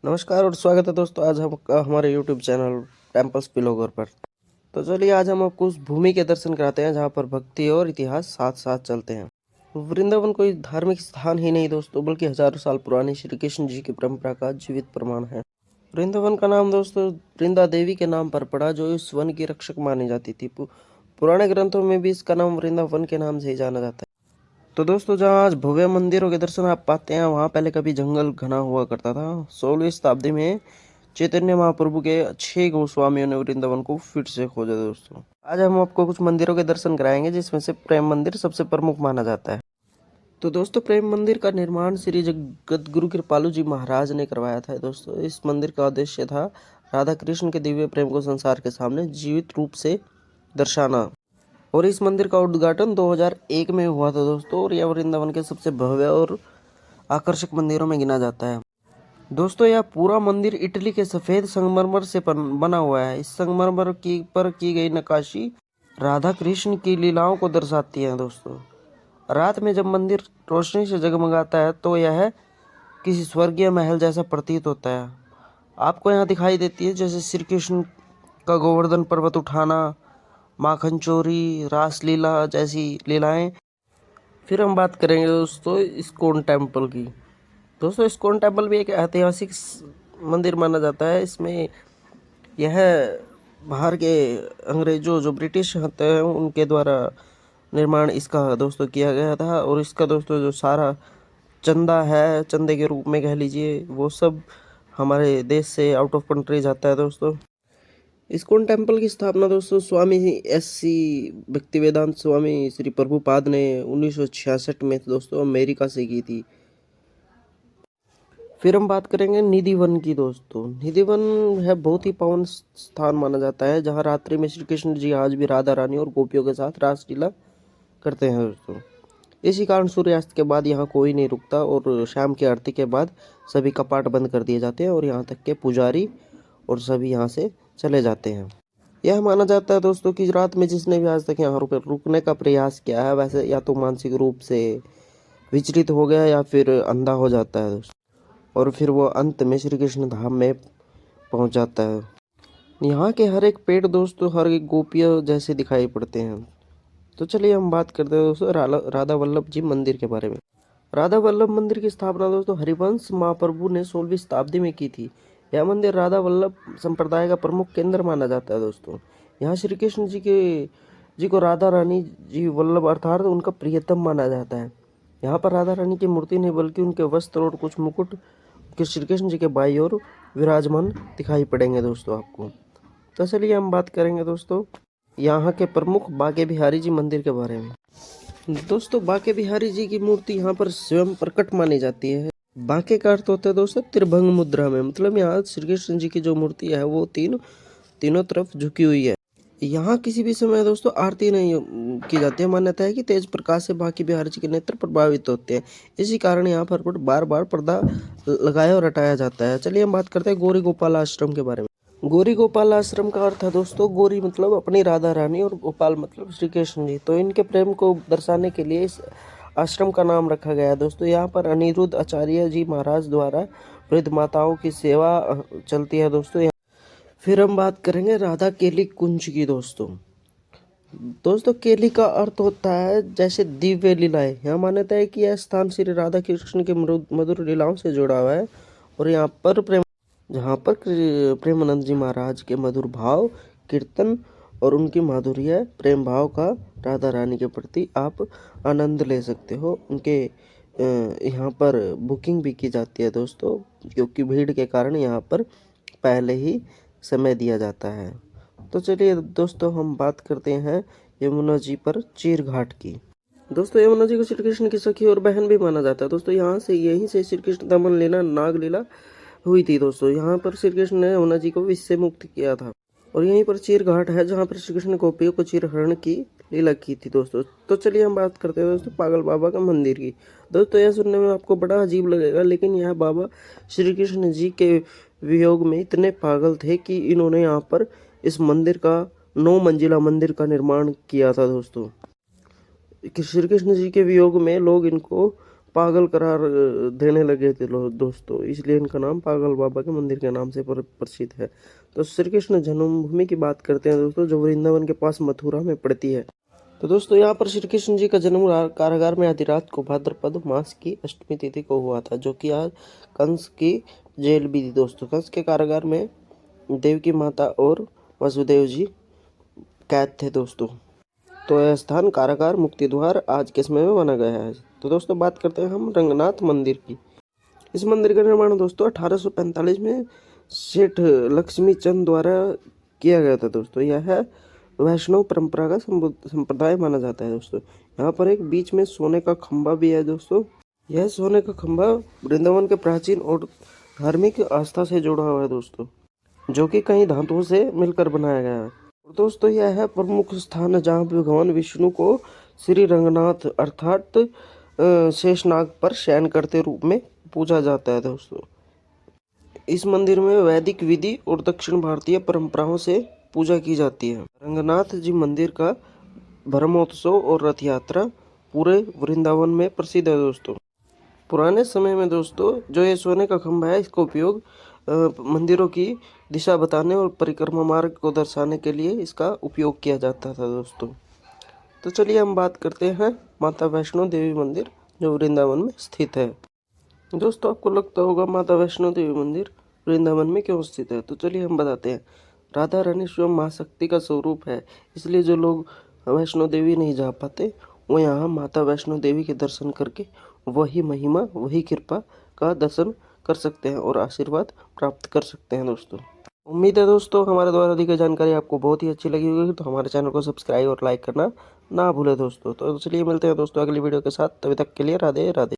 नमस्कार और स्वागत है दोस्तों। आज हम हमारे यूट्यूब चैनल टेम्पल्स ब्लॉगर पर। तो चलिए आज हम आपको उस भूमि के दर्शन कराते हैं जहाँ पर भक्ति और इतिहास साथ साथ चलते हैं। वृंदावन कोई धार्मिक स्थान ही नहीं दोस्तों, बल्कि हजारों साल पुरानी श्री कृष्ण जी की परंपरा का जीवित प्रमाण है। वृंदावन का नाम दोस्तों वृंदा देवी के नाम पर पड़ा, जो इस वन की रक्षक मानी जाती थी। पुराने ग्रंथों में भी इसका नाम वृंदावन के नाम से ही जाना जाता है। तो दोस्तों जहाँ आज भव्य मंदिरों के दर्शन आप पाते हैं, वहाँ पहले कभी जंगल घना हुआ करता था। 16वीं शताब्दी में चैतन्य महाप्रभु के 6 गोस्वामियों ने वृंदावन को फिर से खोजा दोस्तों। आज हम आपको कुछ मंदिरों के दर्शन कराएंगे, जिसमें से प्रेम मंदिर सबसे प्रमुख माना जाता है। तो दोस्तों प्रेम मंदिर का निर्माण श्री जगत गुरु कृपालु जी महाराज ने करवाया था दोस्तों। इस मंदिर का उद्देश्य था राधा कृष्ण के दिव्य प्रेम को संसार के सामने जीवित रूप से दर्शाना। और इस मंदिर का उद्घाटन 2001 में हुआ था दोस्तों, और यह वृंदावन के सबसे भव्य और आकर्षक मंदिरों में गिना जाता है। दोस्तों यह पूरा मंदिर इटली के सफ़ेद संगमरमर से बना हुआ है। इस संगमरमर पर की गई नक्काशी राधा कृष्ण की लीलाओं को दर्शाती है दोस्तों। रात में जब मंदिर रोशनी से जगमगाता है तो यह किसी स्वर्गीय महल जैसा प्रतीत होता है। आपको यहाँ दिखाई देती है जैसे श्री कृष्ण का गोवर्धन पर्वत उठाना, माखन चोरी, रासलीला जैसी लीलाएं। फिर हम बात करेंगे दोस्तों इस्कॉन टेम्पल की। दोस्तों इस्कॉन टेम्पल भी एक ऐतिहासिक मंदिर माना जाता है। इसमें यह बाहर के अंग्रेजों जो ब्रिटिश होते हैं उनके द्वारा निर्माण इसका दोस्तों किया गया था। और इसका दोस्तों जो सारा चंदा है, चंदे के रूप में कह लीजिए, वो सब हमारे देश से आउट ऑफ कंट्री जाता है दोस्तों। इस्कॉन टेम्पल की स्थापना दोस्तों स्वामी एस.सी. भक्तिवेदांत स्वामी श्री प्रभुपाद ने 1966 में दोस्तों अमेरिका से की थी। फिर हम बात करेंगे निधिवन की दोस्तों। निधिवन है बहुत ही पावन स्थान माना जाता है, जहाँ रात्रि में श्री कृष्ण जी आज भी राधा रानी और गोपियों के साथ रासलीला करते हैं दोस्तों। इसी कारण सूर्यास्त के बाद यहाँ कोई नहीं रुकता, और शाम की आरती के बाद सभी कपाट बंद कर दिए जाते हैं और यहाँ तक के पुजारी और सभी यहाँ से चले जाते हैं। यह माना जाता है दोस्तों कि रात में जिसने भी आज तक यहाँ रुकने का प्रयास किया है, वैसे या तो मानसिक रूप से विचलित हो गया या फिर अंधा हो जाता है दोस्तों, और फिर वो अंत में श्री कृष्ण धाम में पहुँच जाता है। यहाँ के हर एक पेड़ दोस्तों हर एक गोपियों जैसे दिखाई पड़ते हैं। तो चलिए हम बात करते हैं दोस्तों राधा वल्लभ जी मंदिर के बारे में। राधा वल्लभ मंदिर की स्थापना दोस्तों हरिवंश महाप्रभु ने 16वीं शताब्दी में की थी। यह मंदिर राधा वल्लभ संप्रदाय का प्रमुख केंद्र माना जाता है दोस्तों। यहाँ श्री कृष्ण जी को राधा रानी जी वल्लभ अर्थात उनका प्रियतम माना जाता है। यहाँ पर राधा रानी की मूर्ति नहीं बल्कि उनके वस्त्र और कुछ मुकुट श्री कृष्ण जी के बाई ओर विराजमान दिखाई पड़ेंगे दोस्तों आपको। तो चलिए हम बात करेंगे दोस्तों यहाँ के प्रमुख बांके बिहारी जी मंदिर के बारे में। दोस्तों बांके बिहारी जी की मूर्ति यहाँ पर स्वयं प्रकट मानी जाती है। बांके का अर्थ होता है दोस्तों त्रिभंग मुद्रा में, मतलब यहाँ श्री कृष्ण जी की जो मूर्ति है वो तीनों तरफ झुकी हुई है। यहाँ किसी भी समय दोस्तों आरती नहीं की जाती है। मान्यता है कि तेज प्रकाश से बांके बिहारी जी के नेत्र प्रभावित होते हैं। इसी कारण यहाँ पर बार बार पर्दा लगाया और हटाया जाता है। चलिए हम बात करते हैं गौरी गोपाल आश्रम के बारे में। गौरी गोपाल आश्रम का अर्थ है दोस्तों गौरी मतलब अपनी राधा रानी और गोपाल मतलब श्री कृष्ण जी। तो इनके प्रेम को दर्शाने के लिए इस आश्रम का नाम रखा गया है दोस्तों। यहाँ पर अनिरुद्ध आचार्य जी महाराज द्वारा वृद्ध माताओं की सेवा चलती है दोस्तों। फिर हम बात करेंगे राधा केली कुंज की दोस्तों केली का अर्थ होता है जैसे दिव्य लीलाएं। यहाँ मान्यता है कि यह स्थान श्री राधा कृष्ण के मधुर लीलाओं से जुड़ा हुआ है, और यहाँ पर प्रेमानंद जी महाराज के मधुर भाव कीर्तन और उनकी माधुर्य प्रेम भाव का राधा रानी के प्रति आप आनंद ले सकते हो। उनके यहाँ पर बुकिंग भी की जाती है दोस्तों, क्योंकि भीड़ के कारण यहाँ पर पहले ही समय दिया जाता है। तो चलिए दोस्तों हम बात करते हैं यमुना जी पर चीर घाट की। दोस्तों यमुना जी को श्री कृष्ण की सखी और बहन भी माना जाता है दोस्तों। यहीं से श्री कृष्ण दमन लीला नाग लीला हुई थी दोस्तों। यहाँ पर श्री कृष्ण ने यमुना जी को विष से मुक्त किया था, और यहीं पर चीर घाट है जहाँ पर श्री कृष्ण ने गोपियों को चीर हरण की लीला की थी दोस्तों। तो चलिए हम बात करते हैं दोस्तों पागल बाबा का मंदिर की। दोस्तों यह सुनने में आपको बड़ा अजीब लगेगा, लेकिन यह बाबा श्री कृष्ण जी के वियोग में इतने पागल थे कि इन्होंने यहाँ पर इस मंदिर का 9 मंजिला मंदिर का निर्माण किया था दोस्तों। श्री कृष्ण जी के वियोग में लोग इनको पागल करार देने लगे थे लोग दोस्तों, इसलिए इनका नाम पागल बाबा के मंदिर के नाम से प्रसिद्ध है। तो श्री कृष्ण जन्मभूमि की बात करते हैं दोस्तों, जो वृंदावन के पास मथुरा में पड़ती है। तो दोस्तों यहाँ पर श्री कृष्ण जी का जन्म कारागार में आधी रात को भाद्रपद मास की अष्टमी तिथि को हुआ था, जो कि आज कंस की जेल भी थी दोस्तों। कंस के कारागार में देवकी माता और वसुदेव जी कैद थे दोस्तों। तो यह स्थान कारागार मुक्ति द्वार आज के समय में बना गया है। तो दोस्तों बात करते हैं हम रंगनाथ मंदिर की। इस मंदिर का निर्माण दोस्तों 1845 में सेठ लक्ष्मी चंद द्वारा किया गया था दोस्तों। यह वैष्णव परंपरा का संप्रदाय माना जाता है दोस्तों। यहाँ पर एक बीच में सोने का खंभा भी है दोस्तों। यह सोने का खंभा वृंदावन के प्राचीन और धार्मिक आस्था से जुड़ा हुआ है दोस्तों, जो कि कई धातुओं से मिलकर बनाया गया है। और दोस्तों यह है प्रमुख स्थान है जहाँ भगवान विष्णु को श्री रंगनाथ अर्थात शेषनाग पर शयन करते रूप में पूजा जाता है दोस्तों। इस मंदिर में वैदिक विधि और दक्षिण भारतीय परंपराओं से पूजा की जाती है। रंगनाथ जी मंदिर का ब्रह्मोत्सव और रथ यात्रा पूरे वृंदावन में प्रसिद्ध है दोस्तों। पुराने समय में दोस्तों जो ये सोने का खंभा है, इसका उपयोग मंदिरों की दिशा बताने और परिक्रमा मार्ग को दर्शाने के लिए इसका उपयोग किया जाता था दोस्तों। तो चलिए हम बात करते हैं माता वैष्णो देवी मंदिर, जो वृंदावन में स्थित है। दोस्तों आपको लगता होगा माता वैष्णो देवी मंदिर वृंदावन में क्यों स्थित है, तो चलिए हम बताते हैं। राधा रानी स्वयं महाशक्ति का स्वरूप है, इसलिए जो लोग वैष्णो देवी नहीं जा पाते वो यहाँ माता वैष्णो देवी के दर्शन करके वही महिमा वही कृपा का दर्शन कर सकते हैं और आशीर्वाद प्राप्त कर सकते हैं दोस्तों। उम्मीद है दोस्तों हमारे द्वारा दी गई जानकारी आपको बहुत ही अच्छी लगी होगी, तो हमारे चैनल को सब्सक्राइब और लाइक करना ना भूलें दोस्तों। तो चलिए मिलते हैं दोस्तों अगली वीडियो के साथ, तभी तक के लिए राधे राधे।